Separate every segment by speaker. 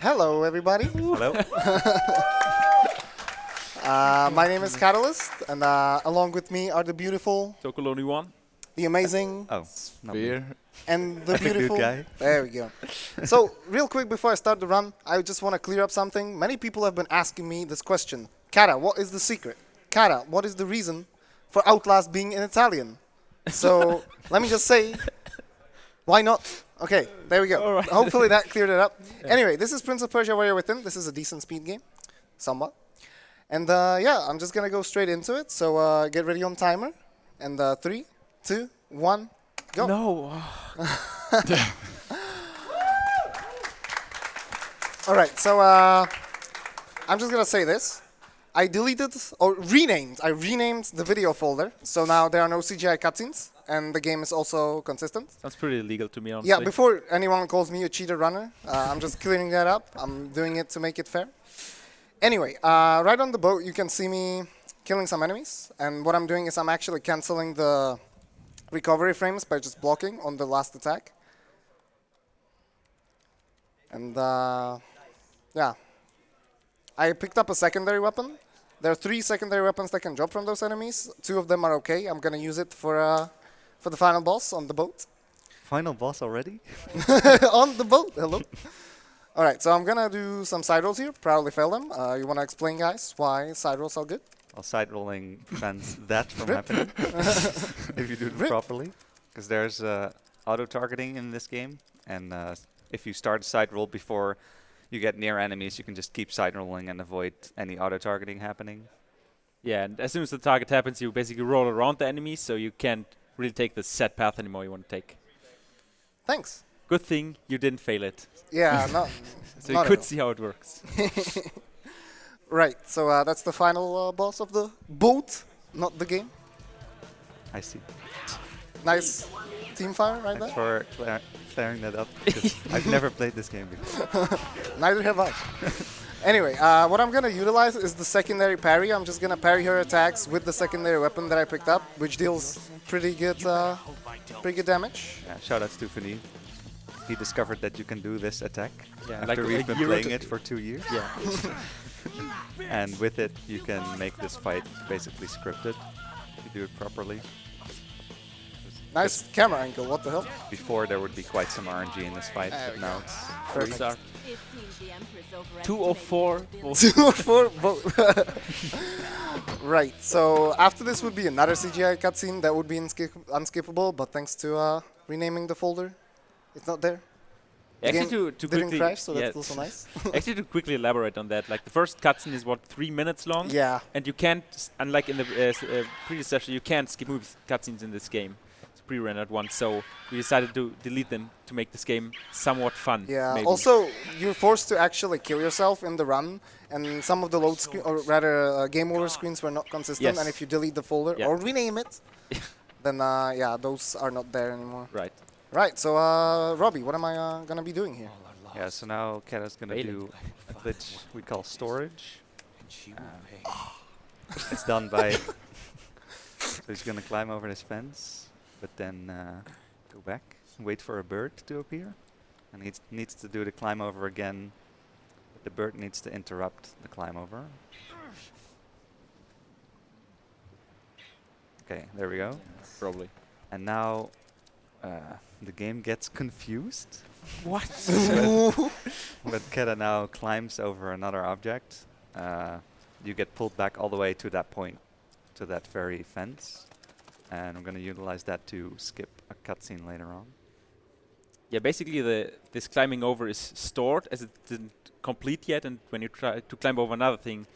Speaker 1: Hello, everybody.
Speaker 2: Hello.
Speaker 1: My name is Catalyst, and along with me are the beautiful,
Speaker 3: Tokoloni one.
Speaker 1: the amazing,
Speaker 2: Oh, not me.
Speaker 1: and the
Speaker 2: The good
Speaker 1: beautiful.
Speaker 2: guy.
Speaker 1: There we go. So, real quick before I start the run, I just want to clear up something. Many people have been asking me this question. Kata, what is the secret? Kata, what is the reason for Outlast being in Italian? So, let me just say, why not? Okay, there we go.
Speaker 3: All right.
Speaker 1: Hopefully that cleared it up. Anyway, this is Prince of Persia Warrior Within. This is a decent speed game, somewhat. And yeah, I'm just going to go straight into it. So get ready on timer. And 3, 2, 1, go.
Speaker 3: No.
Speaker 1: All right, so I'm just going to say this. I deleted or renamed. I renamed the video folder. So now there are no CGI cutscenes. And the game is also consistent.
Speaker 3: Sounds pretty illegal to me, honestly.
Speaker 1: Yeah, before anyone calls me a cheater runner, I'm just clearing that up. I'm doing it to make it fair. Anyway, right on the boat, you can see me killing some enemies. And what I'm doing is I'm actually canceling the recovery frames by just blocking on the last attack. And yeah, I picked up a secondary weapon. There are 3 secondary weapons that can drop from those enemies. 2 of them are okay. I'm going to use it for the final boss on the boat.
Speaker 2: Final boss already?
Speaker 1: On the boat, hello. All right, so I'm going to do some side rolls here, probably fail them. You want to explain, guys, why side rolls are good?
Speaker 2: Well, side rolling prevents that from happening if you do it properly. Because there's auto-targeting in this game. And if you start a side roll before you get near enemies, you can just keep side rolling and avoid any auto-targeting happening.
Speaker 3: Yeah, and as soon as the target happens, you basically roll around the enemy, so you can't really take the set path anymore you want to take.
Speaker 1: Thanks.
Speaker 3: Good thing you didn't fail it.
Speaker 1: Yeah, no.
Speaker 3: So you could see how it works.
Speaker 1: Right, so that's the final boss of the boat, not the game.
Speaker 2: I see.
Speaker 1: Nice team fire right
Speaker 2: Thanks
Speaker 1: there.
Speaker 2: for clearing that up. Because I've never played this game before.
Speaker 1: Neither have I. Anyway, what I'm going to utilize is the secondary parry. I'm just going to parry her attacks with the secondary weapon that I picked up, which deals pretty good damage.
Speaker 2: Yeah, shoutouts to Fini. He discovered that you can do this attack
Speaker 3: Yeah,
Speaker 2: after
Speaker 3: like
Speaker 2: we've
Speaker 3: a
Speaker 2: been
Speaker 3: year
Speaker 2: playing
Speaker 3: ago.
Speaker 2: it for 2 years.
Speaker 3: Yeah.
Speaker 2: And with it, you can make this fight basically scripted if you do it properly.
Speaker 1: Nice camera angle, what the hell?
Speaker 2: Before, there would be quite some RNG in this fight,
Speaker 1: There
Speaker 2: but
Speaker 1: we
Speaker 2: now
Speaker 1: go.
Speaker 2: it's
Speaker 1: Perfect.
Speaker 3: Start.
Speaker 4: It seems the Empress overestimated
Speaker 3: 204.
Speaker 4: the ability
Speaker 1: 2 or 4 vote. Right, so after this would be another CGI cutscene that would be unskippable, but thanks to renaming the folder, it's not there. The
Speaker 3: Actually,
Speaker 1: game
Speaker 3: to
Speaker 1: didn't
Speaker 3: quickly,
Speaker 1: crash, so
Speaker 3: yeah,
Speaker 1: that's also nice.
Speaker 3: actually, to quickly elaborate on that, like the first cutscene is what 3 minutes long,
Speaker 1: Yeah,
Speaker 3: and you can't, unlike in the previous session, you can't skip movie cutscenes in this game. It's pre-rendered one, so we decided to delete them to make this game somewhat fun.
Speaker 1: yeah.
Speaker 3: maybe.
Speaker 1: Also, you're forced to actually kill yourself in the run, and some of the load screen, or rather, game over screens were not consistent.
Speaker 3: Yes.
Speaker 1: And if you delete the folder
Speaker 3: Yeah.
Speaker 1: or rename it, then yeah, those are not there anymore.
Speaker 3: Right.
Speaker 1: Right. So, Robbie, what am I gonna be doing here?
Speaker 2: yeah. So now Kata's gonna
Speaker 3: Failing.
Speaker 2: do a glitch we call storage. It's done by. So he's gonna climb over this fence, but then go back, wait for a bird to appear, and he needs to do the climb over again. But the bird needs to interrupt the climb over. Okay, there we go.
Speaker 3: Probably.
Speaker 2: And now the game gets confused.
Speaker 3: What?
Speaker 2: But Keta now climbs over another object. You get pulled back all the way to that point, to that very fence. And I'm going to utilize that to skip a cutscene later on.
Speaker 3: Yeah, basically this climbing over is stored as it didn't complete yet, and when you try to climb over another thing,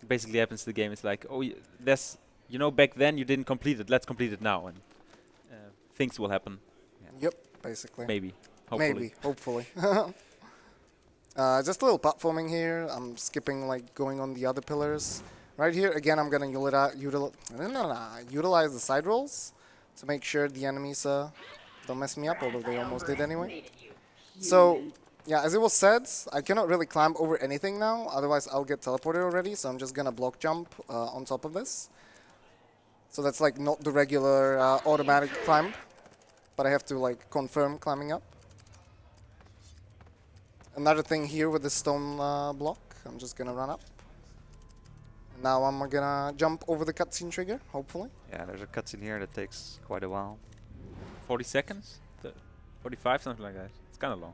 Speaker 3: it basically happens to the game. It's like, oh, there's, you know, back then you didn't complete it. Let's complete it now, and things will happen.
Speaker 1: Yep, basically.
Speaker 3: Maybe, hopefully.
Speaker 1: Maybe, hopefully. Just a little platforming here. I'm skipping, like, going on the other pillars. Right here, again, I'm going to utilize the side rolls to make sure the enemies don't mess me up, although they almost did anyway. So, yeah, as it was said, I cannot really climb over anything now, otherwise I'll get teleported already, so I'm just going to block jump on top of this. So that's, like, not the regular automatic climb, but I have to, like, confirm climbing up. another thing here with the stone block. I'm just gonna run up. Now I'm gonna jump over the cutscene trigger, hopefully.
Speaker 2: Yeah, there's a cutscene here that takes quite a while.
Speaker 3: 40 seconds? 45, something like that. It's kind of long.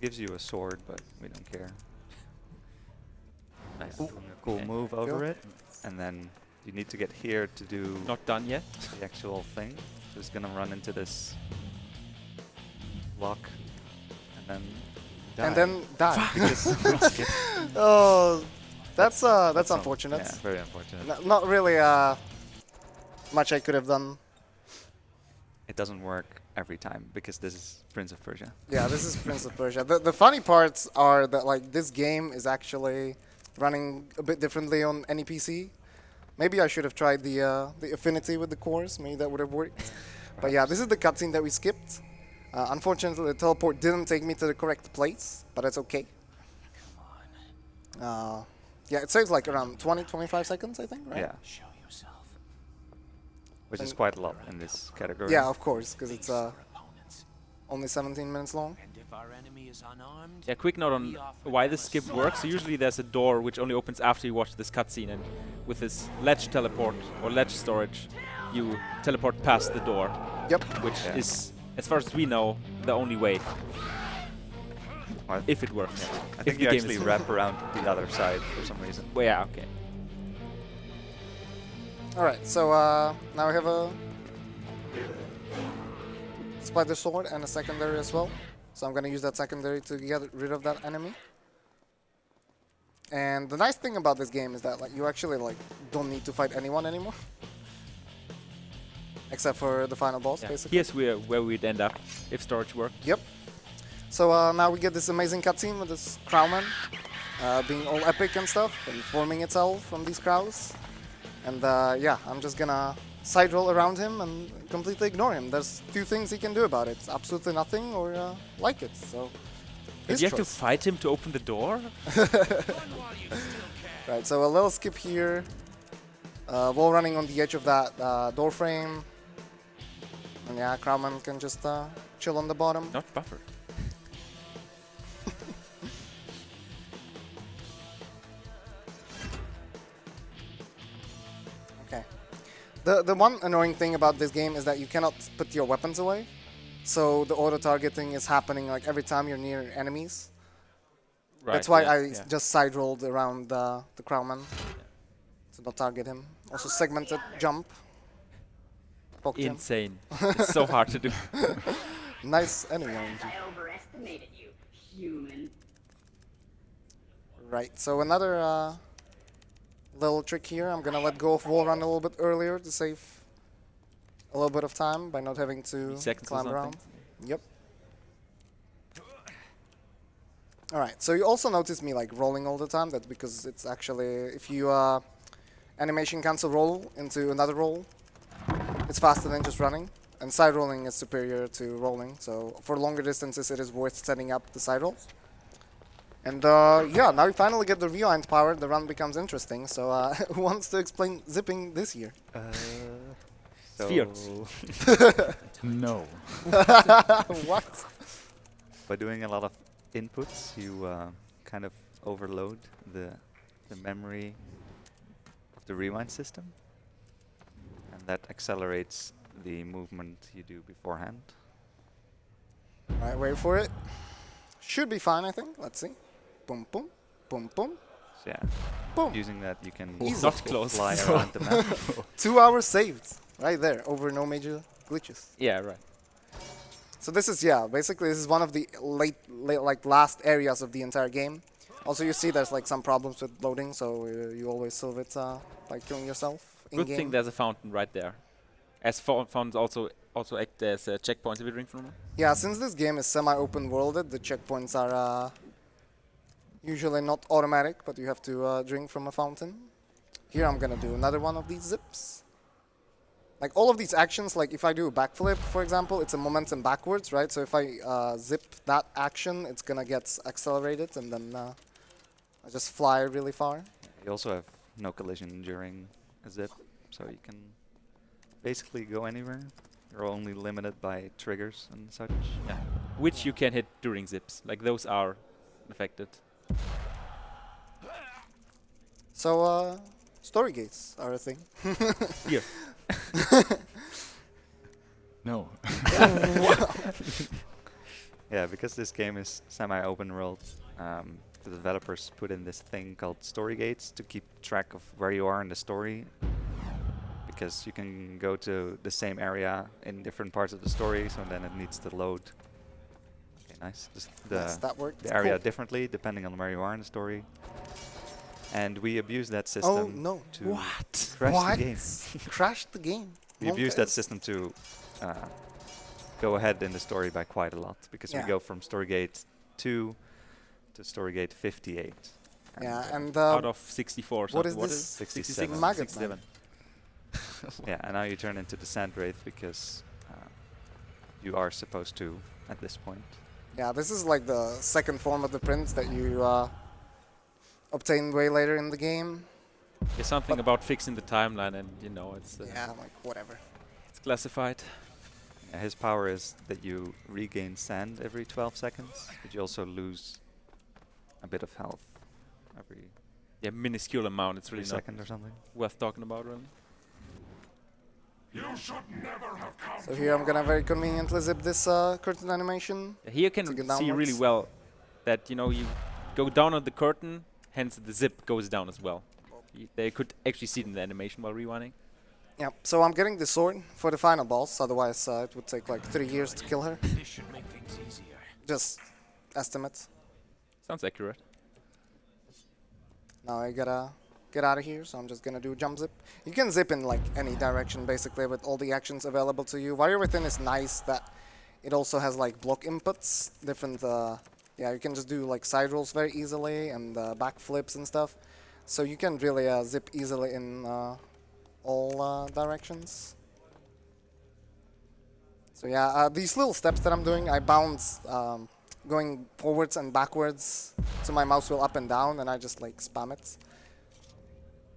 Speaker 2: Gives you a sword, but we don't care.
Speaker 3: Nice.
Speaker 2: Doing a cool
Speaker 3: Okay.
Speaker 2: move over
Speaker 1: Cool.
Speaker 2: it, and then you need to get here to do
Speaker 3: Not done yet.
Speaker 2: the actual thing. Just gonna run into this block, and then die.
Speaker 1: And then die.
Speaker 2: Because skip.
Speaker 1: Oh, that's
Speaker 2: some-
Speaker 1: unfortunate.
Speaker 2: Yeah, very unfortunate.
Speaker 1: Not really much I could have done.
Speaker 2: It doesn't work every time because this is Prince of Persia.
Speaker 1: Yeah, this is Prince of Persia. The funny parts are that like this game is actually running a bit differently on any PC. Maybe I should have tried the affinity with the cores. Maybe that would have worked. But yeah, this is the cutscene that we skipped. Unfortunately, the teleport didn't take me to the correct place, but that's okay. Yeah, it saves like around 20-25 seconds, I think, right?
Speaker 2: Yeah. Which is quite a lot in this category.
Speaker 1: Yeah, of course, because it's only 17 minutes long.
Speaker 5: And if our enemy is unarmed,
Speaker 3: Yeah, quick note on why this skip works. So usually there's a door which only opens after you watch this cutscene, and with this ledge teleport or ledge storage, you teleport past the door,
Speaker 1: Yep.
Speaker 3: which
Speaker 2: Yeah.
Speaker 3: is, as far as we know, the only way,
Speaker 2: Well,
Speaker 3: if it works.
Speaker 2: I
Speaker 3: If
Speaker 2: think
Speaker 3: the
Speaker 2: you
Speaker 3: game
Speaker 2: actually
Speaker 3: is
Speaker 2: wrap around the other side for some reason.
Speaker 3: Well, yeah, okay.
Speaker 1: All right, so now we have a spider sword and a secondary as well. So I'm gonna use that secondary to get rid of that enemy. And the nice thing about this game is that like you actually like don't need to fight anyone anymore, except for the final boss,
Speaker 3: Yeah.
Speaker 1: basically.
Speaker 3: Here's where we'd end up if storage worked.
Speaker 1: Yep. So now we get this amazing cutscene with this crowman being all epic and stuff and forming itself from these crows. And yeah, I'm just gonna side roll around him and completely ignore him. There's two things he can do about it: absolutely nothing or like it. So
Speaker 3: Did
Speaker 1: his
Speaker 3: you have to
Speaker 1: choice.
Speaker 3: fight him to open the door?
Speaker 1: Right. So a little skip here. Wall running on the edge of that door frame. And yeah, crowman can just chill on the bottom.
Speaker 3: Not buffered.
Speaker 1: Okay. The one annoying thing about this game is that you cannot put your weapons away. So the auto targeting is happening like every time you're near enemies.
Speaker 3: Right.
Speaker 1: That's why
Speaker 3: yeah,
Speaker 1: I
Speaker 3: yeah.
Speaker 1: just side rolled around the crowman to not target him. Also segmented jump. Poke jump.
Speaker 3: Insane. It's so hard to do.
Speaker 1: Nice enemy RNG.
Speaker 6: I overestimated you, human.
Speaker 1: Right. So another little trick here. I'm gonna let go of wall run a little bit earlier to save a little bit of time by not having to
Speaker 3: Seconds or
Speaker 1: climb
Speaker 3: something.
Speaker 1: around. Yep. Alright, so you also notice me like rolling all the time. That's because it's actually, if you animation cancel roll into another roll, it's faster than just running. And side rolling is superior to rolling. So for longer distances, it is worth setting up the side roll. And yeah, now we finally get the rewind power. The run becomes interesting. So who wants to explain zipping this year?
Speaker 3: Spheres.
Speaker 7: No.
Speaker 1: What?
Speaker 2: By doing a lot of inputs, you kind of overload the memory of the rewind system, and that accelerates the movement you do beforehand.
Speaker 1: Alright, wait for it. Should be fine, I think. Let's see. Boom, boom, boom, boom,
Speaker 2: So yeah,
Speaker 1: boom.
Speaker 2: using that you can
Speaker 1: Easy.
Speaker 3: Not close.
Speaker 2: fly around the map.
Speaker 1: 2 hours saved. Right there, over no major glitches.
Speaker 3: Yeah, right.
Speaker 1: So this is, yeah, basically this is one of the like last areas of the entire game. Also, you see there's like some problems with loading, so you always solve it by killing yourself in
Speaker 3: Good
Speaker 1: game.
Speaker 3: thing there's a fountain right there. As fountains also act as checkpoints if you drink from them.
Speaker 1: Yeah, since this game is semi-open worlded, the checkpoints are usually not automatic, but you have to drink from a fountain. Here I'm gonna do another one of these zips. Like all of these actions, like if I do a backflip, for example, it's a momentum backwards, right? So if I zip that action, it's gonna get accelerated, and then I just fly really far.
Speaker 2: You also have no collision during a zip, so you can basically go anywhere. You're only limited by triggers and such.
Speaker 3: Yeah. Which you can hit during zips. Like those are affected.
Speaker 1: So, story gates are a thing.
Speaker 3: Here.
Speaker 7: No.
Speaker 2: Yeah, because this game is semi-open world, the developers put in this thing called Storygates to keep track of where you are in the story. Because you can go to the same area in different parts of the story, so then it needs to load. Okay, nice. Just
Speaker 1: Yes, that worked.
Speaker 2: the area
Speaker 1: Cool.
Speaker 2: differently depending on where you are in the story. And we abuse that system
Speaker 1: Oh no!
Speaker 2: to crash the game.
Speaker 1: Crashed the game.
Speaker 2: We abuse that
Speaker 1: Montes.
Speaker 2: system to go ahead in the story by quite a lot, because
Speaker 1: Yeah.
Speaker 2: we go from Storygate 2 to Storygate 58.
Speaker 1: Yeah, and
Speaker 3: Out of 64 or
Speaker 1: what
Speaker 3: something.
Speaker 1: is this?
Speaker 2: 67.
Speaker 1: Maggot
Speaker 3: 67.
Speaker 2: Yeah, and now you turn into the Sand Wraith because you are supposed to at this point.
Speaker 1: Yeah, this is like the second form of the prince that you obtain way later in the game.
Speaker 3: There's something about fixing the timeline, and you know it's
Speaker 1: Yeah, like whatever.
Speaker 3: it's classified.
Speaker 2: His power is that you regain sand every 12 seconds, but you also lose a bit of health every
Speaker 3: Yeah, minuscule amount. It's really not
Speaker 2: second or something.
Speaker 3: worth talking about, really.
Speaker 1: So here I'm gonna very conveniently zip this curtain animation.
Speaker 3: Yeah, here you
Speaker 1: To
Speaker 3: can
Speaker 1: get
Speaker 3: see really
Speaker 1: downwards.
Speaker 3: well that you go down on the curtain, hence the zip goes down as well. They could actually see it in the animation while rewinding.
Speaker 1: Yeah, so I'm getting the sword for the final boss, otherwise it would take like 3 years to kill her.
Speaker 5: This should make things easier.
Speaker 1: Just estimates.
Speaker 3: Sounds accurate.
Speaker 1: Now I gotta get out of here, so I'm just gonna do a jump zip. You can zip in like any direction basically with all the actions available to you. Warrior Within is nice that it also has like block inputs, different, yeah, you can just do like side rolls very easily and back flips and stuff. So you can really zip easily in all directions. So yeah, these little steps that I'm doing, I bounce going forwards and backwards, so my mouse wheel up and down, and I just like spam it.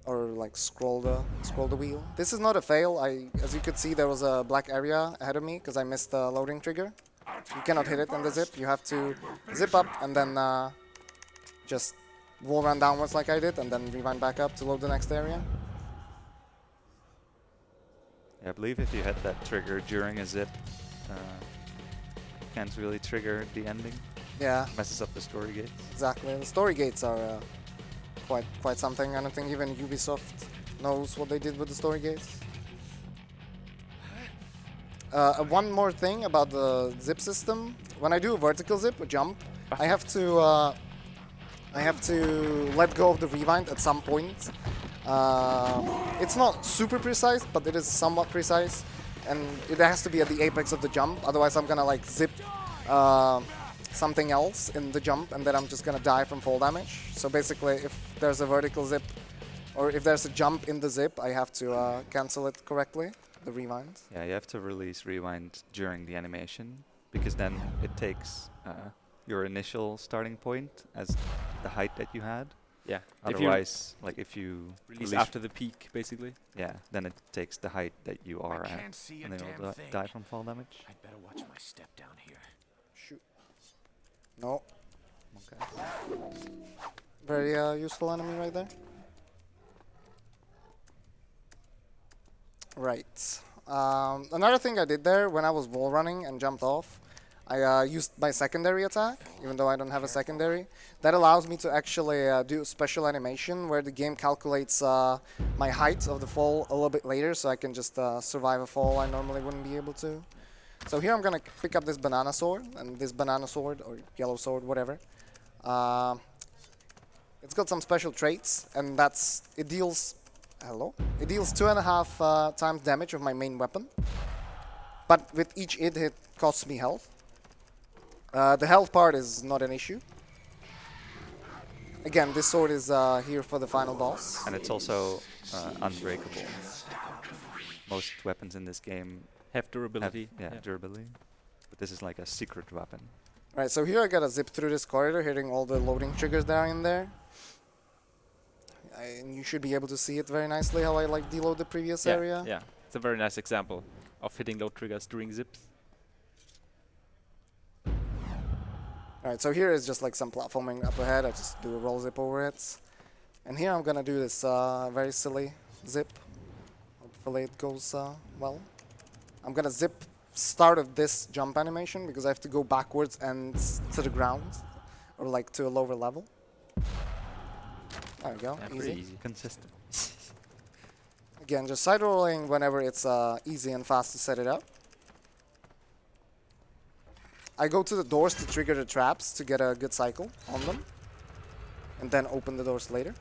Speaker 1: Or like scroll the wheel. This is not a fail. As you could see, there was a black area ahead of me because I missed the loading trigger. You cannot hit it in the zip. You have to zip up and then just wall run downwards like I did, and then rewind back up to load the next area.
Speaker 2: Yeah, I believe if you hit that trigger during a zip, you can't really trigger the ending.
Speaker 1: Yeah,
Speaker 2: Messes up the story gates.
Speaker 1: exactly. The story gates are quite something. I don't think even Ubisoft knows what they did with the story gates. One more thing about the zip system. When I do a vertical zip, a jump, I have to let go of the rewind at some point. It's not super precise, but it is somewhat precise, and it has to be at the apex of the jump. Otherwise, I'm gonna like zip something else in the jump, and then I'm just gonna die from fall damage. So basically, if there's a vertical zip, or if there's a jump in the zip, I have to cancel it correctly, the rewind.
Speaker 2: Yeah, you have to release rewind during the animation, because then it takes your initial starting point as the height that you had.
Speaker 3: Yeah.
Speaker 2: Otherwise, like if you
Speaker 3: Release after the peak, basically.
Speaker 2: yeah, then it takes the height that you are
Speaker 5: I
Speaker 2: at,
Speaker 5: can't see a
Speaker 2: and then
Speaker 5: damn
Speaker 2: you'll
Speaker 5: thing.
Speaker 2: die from fall damage.
Speaker 5: I'd better watch my step down here.
Speaker 1: Shoot. No.
Speaker 2: Okay.
Speaker 1: Very useful enemy right there. Right. Another thing I did there when I was wall running and jumped off, I used my secondary attack, even though I don't have a secondary. That allows me to actually do a special animation where the game calculates my height of the fall a little bit later, so I can just survive a fall I normally wouldn't be able to. So here I'm gonna pick up this banana sword, and this banana sword, or yellow sword, whatever. It's got some special traits, and it deals 2.5 times damage of my main weapon. But with each hit, it costs me health. The health part is not an issue. Again, this sword is here for the final boss.
Speaker 2: And it's also unbreakable. Most weapons in this game
Speaker 3: Have
Speaker 2: have
Speaker 3: durability.
Speaker 2: durability, but this is like a secret weapon.
Speaker 1: Right, so here I gotta zip through this corridor, hitting all the loading triggers that are in there. And you should be able to see it very nicely how I like deload the previous area.
Speaker 3: Yeah. It's a very nice example of hitting load triggers during zips.
Speaker 1: Alright, so here is just like some platforming up ahead. I just do a roll zip over it. And here I'm gonna do this very silly zip. Hopefully it goes well. I'm gonna zip start of this jump animation because I have to go backwards and to the ground. Or like to a lower level. There we go,
Speaker 3: Yeah,
Speaker 1: easy.
Speaker 3: pretty easy.
Speaker 2: Consistent.
Speaker 1: Again, just side rolling whenever it's easy and fast to set it up. I go to the doors to trigger the traps to get a good cycle on them. And then open the doors later.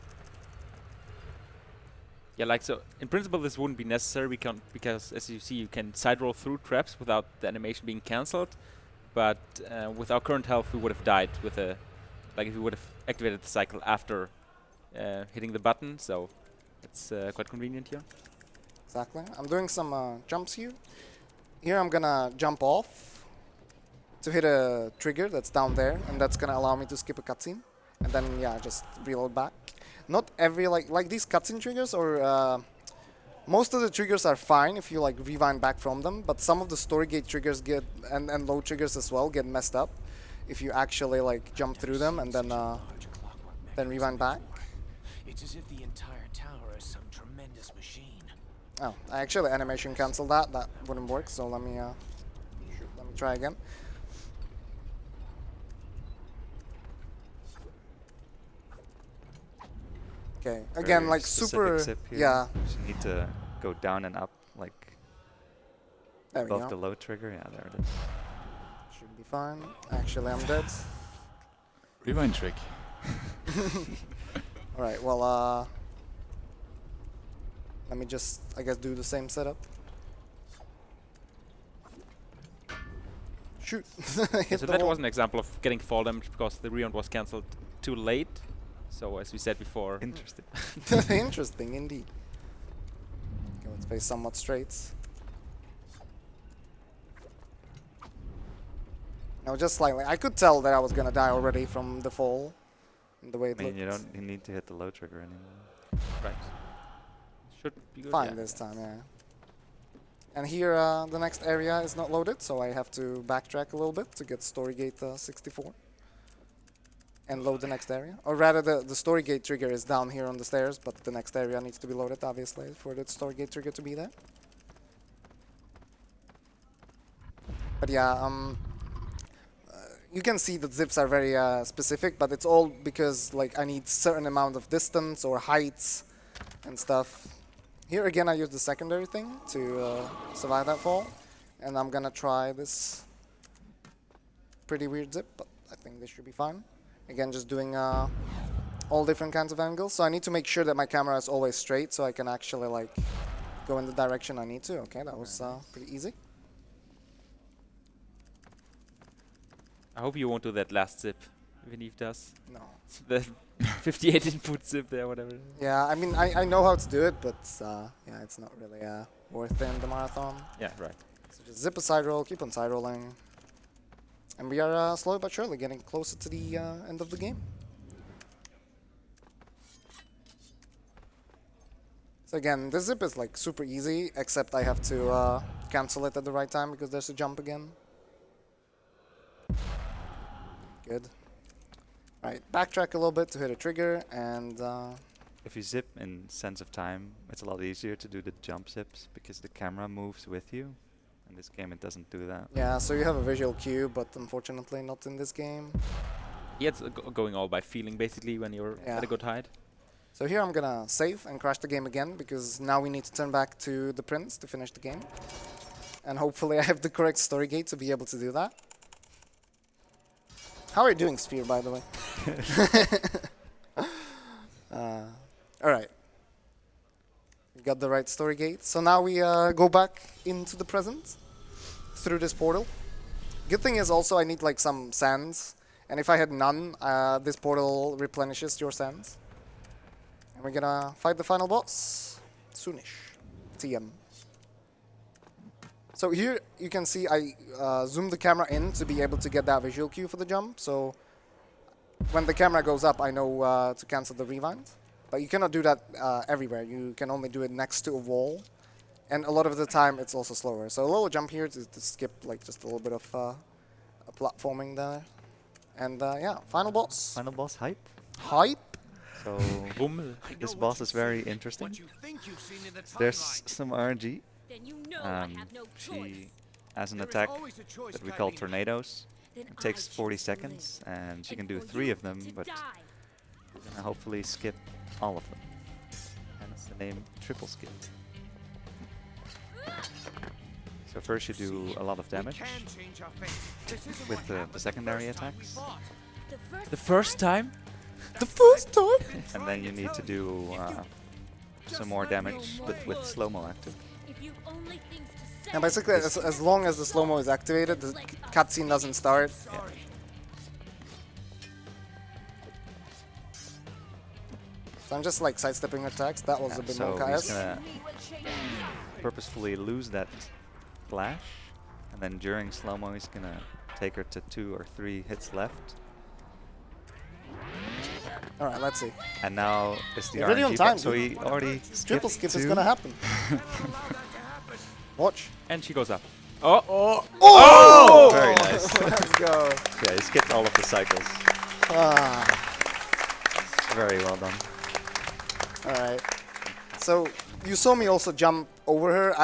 Speaker 3: Yeah, like so. In principle, this wouldn't be necessary because, as you see, you can side roll through traps without the animation being cancelled. But with our current health, we would have died with a, like if we would have activated the cycle after hitting the button. So it's quite convenient here.
Speaker 1: Exactly. I'm doing some jumps here. Here I'm gonna jump off to hit a trigger that's down there, and that's gonna allow me to skip a cutscene. And then yeah, just reload back. Not every like these cutscene triggers or most of the triggers are fine if you like rewind back from them, but some of the Storygate triggers get and load triggers as well get messed up if you actually like jump through them and then rewind back.
Speaker 5: It's as if the entire tower is some tremendous machine.
Speaker 1: Oh, I actually animation canceled that. That wouldn't work. So let me try again. Okay, again,
Speaker 2: Very
Speaker 1: like
Speaker 2: specific
Speaker 1: super,
Speaker 2: zip here.
Speaker 1: yeah.
Speaker 2: You need to go down and up, like
Speaker 1: There we
Speaker 2: above the
Speaker 1: go.
Speaker 2: low trigger. Yeah, there it is.
Speaker 1: Should be fine. Actually, I'm dead.
Speaker 7: Rewind trick.
Speaker 1: All right. Well, let me just, I guess, do the same setup. Shoot.
Speaker 3: Yeah,
Speaker 1: Hit
Speaker 3: so
Speaker 1: the
Speaker 3: that
Speaker 1: wall.
Speaker 3: was an example of getting fall damage because the reround was cancelled too late. So as we said before,
Speaker 2: Interesting.
Speaker 1: Interesting indeed. Okay, let's face somewhat straight. No, just slightly. I could tell that I was gonna die already from the fall, and the way it
Speaker 2: I mean,
Speaker 1: looked.
Speaker 2: you need to hit the low trigger anymore.
Speaker 3: right, should be good.
Speaker 1: Fine
Speaker 3: yeah.
Speaker 1: this time, yeah. And here, the next area is not loaded, so I have to backtrack a little bit to get Storygate 64. And load the next area. Or rather, the Storygate trigger is down here on the stairs, but the next area needs to be loaded, obviously, for the Storygate trigger to be there. But yeah, you can see that zips are very specific, but it's all because like I need certain amount of distance or heights and stuff. Here again, I use the secondary thing to survive that fall, and I'm gonna try this pretty weird zip, but I think this should be fine. Again, just doing all different kinds of angles, so I need to make sure that my camera is always straight, so I can actually like go in the direction I need to. Okay, that was pretty easy.
Speaker 3: I hope you won't do that last zip, even if does.
Speaker 1: No.
Speaker 3: The 58 input zip there, whatever.
Speaker 1: Yeah, I mean, I know how to do it, but yeah, it's not really worth it in the marathon.
Speaker 3: Yeah, right.
Speaker 1: So just zip a side roll, keep on side rolling. And we are slowly but surely getting closer to the end of the game. So again, this zip is like super easy, except I have to cancel it at the right time because there's a jump again. Good. Alright, backtrack a little bit to hit a trigger, and
Speaker 2: If you zip in Sense of Time, it's a lot easier to do the jump zips because the camera moves with you. In this game, it doesn't do that.
Speaker 1: yeah, so you have a visual cue, but unfortunately not in this game.
Speaker 3: Yeah, it's going all by feeling basically when you're
Speaker 1: Yeah.
Speaker 3: at a good height.
Speaker 1: So here I'm gonna save and crash the game again, because now we need to turn back to the prince to finish the game. And hopefully I have the correct Storygate to be able to do that. How are you doing, Sphere, by the way? Alright. We got the right Storygate. So now we go back into the present through this portal. Good thing is also I need like some sands. And if I had none, this portal replenishes your sands. And we're gonna fight the final boss soonish. TM. So here you can see I zoom the camera in to be able to get that visual cue for the jump. So when the camera goes up, I know to cancel the rewind. But you cannot do that everywhere. You can only do it next to a wall. And a lot of the time it's also slower. So a little jump here to skip like just a little bit of a platforming there. And yeah, final boss.
Speaker 2: Final boss hype.
Speaker 1: Hype.
Speaker 2: So
Speaker 3: Boom.
Speaker 2: this boss is very interesting.
Speaker 5: What you think you've seen in the
Speaker 2: There's
Speaker 5: timeline.
Speaker 2: some RNG.
Speaker 4: Then you know I have no
Speaker 2: She
Speaker 4: choice.
Speaker 2: has an
Speaker 5: There is
Speaker 2: attack
Speaker 5: always a choice,
Speaker 2: that we call
Speaker 5: Catalystz.
Speaker 2: tornadoes.
Speaker 4: Then
Speaker 2: It takes
Speaker 4: I
Speaker 2: 40
Speaker 4: choose to
Speaker 2: seconds,
Speaker 4: live.
Speaker 2: and she can
Speaker 4: And
Speaker 2: do
Speaker 4: for
Speaker 2: 3
Speaker 4: you
Speaker 2: of them,
Speaker 4: to
Speaker 2: but
Speaker 4: die.
Speaker 2: we're gonna hopefully skip all of them. Hence the name triple skip. So first you do a lot of
Speaker 5: We
Speaker 2: damage
Speaker 5: can change our fate. This isn't
Speaker 2: with
Speaker 5: what
Speaker 2: the
Speaker 5: happened
Speaker 2: secondary
Speaker 5: first time we
Speaker 2: attacks.
Speaker 5: fought.
Speaker 3: The first time?
Speaker 1: The first time.
Speaker 2: And then you need to do some more damage with slow-mo active.
Speaker 4: If you've only things to say.
Speaker 1: And basically, as long as the slow-mo is activated, the cutscene doesn't start.
Speaker 5: Sorry.
Speaker 1: So I'm just like sidestepping attacks. That was a bit
Speaker 2: So
Speaker 1: more
Speaker 2: he's
Speaker 1: chaos.
Speaker 2: gonna purposefully lose that flash, and then during slow-mo he's gonna take her to 2 or 3 hits left.
Speaker 1: All right, let's see.
Speaker 2: And now it's the
Speaker 1: You're already
Speaker 2: RNG
Speaker 1: on
Speaker 2: part,
Speaker 1: time,
Speaker 2: so
Speaker 1: dude.
Speaker 2: he already
Speaker 1: Triple
Speaker 2: skipped
Speaker 1: skip is
Speaker 2: 2.
Speaker 1: gonna happen. Watch.
Speaker 3: And she goes up. Oh!
Speaker 1: Oh!
Speaker 2: Very nice.
Speaker 1: Let's go.
Speaker 2: Yeah, he skipped all of the cycles.
Speaker 1: Ah,
Speaker 2: Very well done.
Speaker 1: all right. So you saw me also jump over her.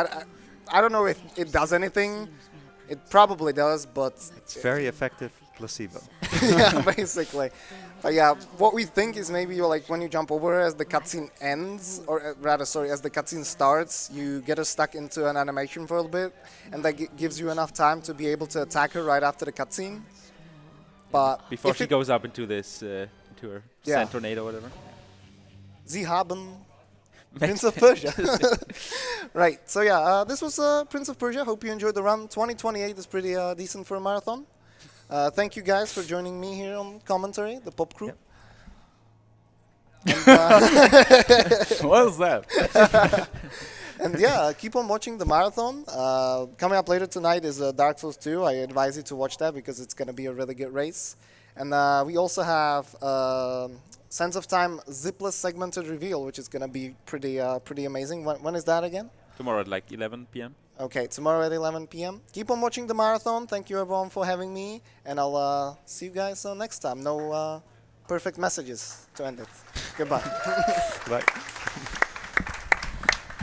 Speaker 1: I don't know if it does anything. It probably does, but
Speaker 2: It's very effective placebo.
Speaker 1: yeah, basically. But yeah, what we think is maybe you're like when you jump over her as the cutscene ends, or rather, sorry, as the cutscene starts, you get her stuck into an animation for a little bit, and that gives you enough time to be able to attack her right after the cutscene. But
Speaker 3: Before
Speaker 1: if
Speaker 3: she
Speaker 1: it-
Speaker 3: goes up into this, into her
Speaker 1: Yeah.
Speaker 3: sand tornado, whatever.
Speaker 1: Sie haben Prince of Persia. Right, so yeah, this was Prince of Persia. Hope you enjoyed the run. 2028 is pretty decent for a marathon. Thank you guys for joining me here on commentary, the pop crew.
Speaker 2: Yep.
Speaker 7: What was that?
Speaker 1: And yeah, keep on watching the marathon. Coming up later tonight is Dark Souls 2. I advise you to watch that because it's going to be a really good race. And we also have Sense of Time zipless segmented reveal, which is going to be pretty amazing. When is that again?
Speaker 3: Tomorrow at like 11 p.m.
Speaker 1: Okay, tomorrow at 11 p.m. Keep on watching the marathon. Thank you everyone for having me. And I'll see you guys next time. No perfect messages to end it. Goodbye.
Speaker 2: Bye.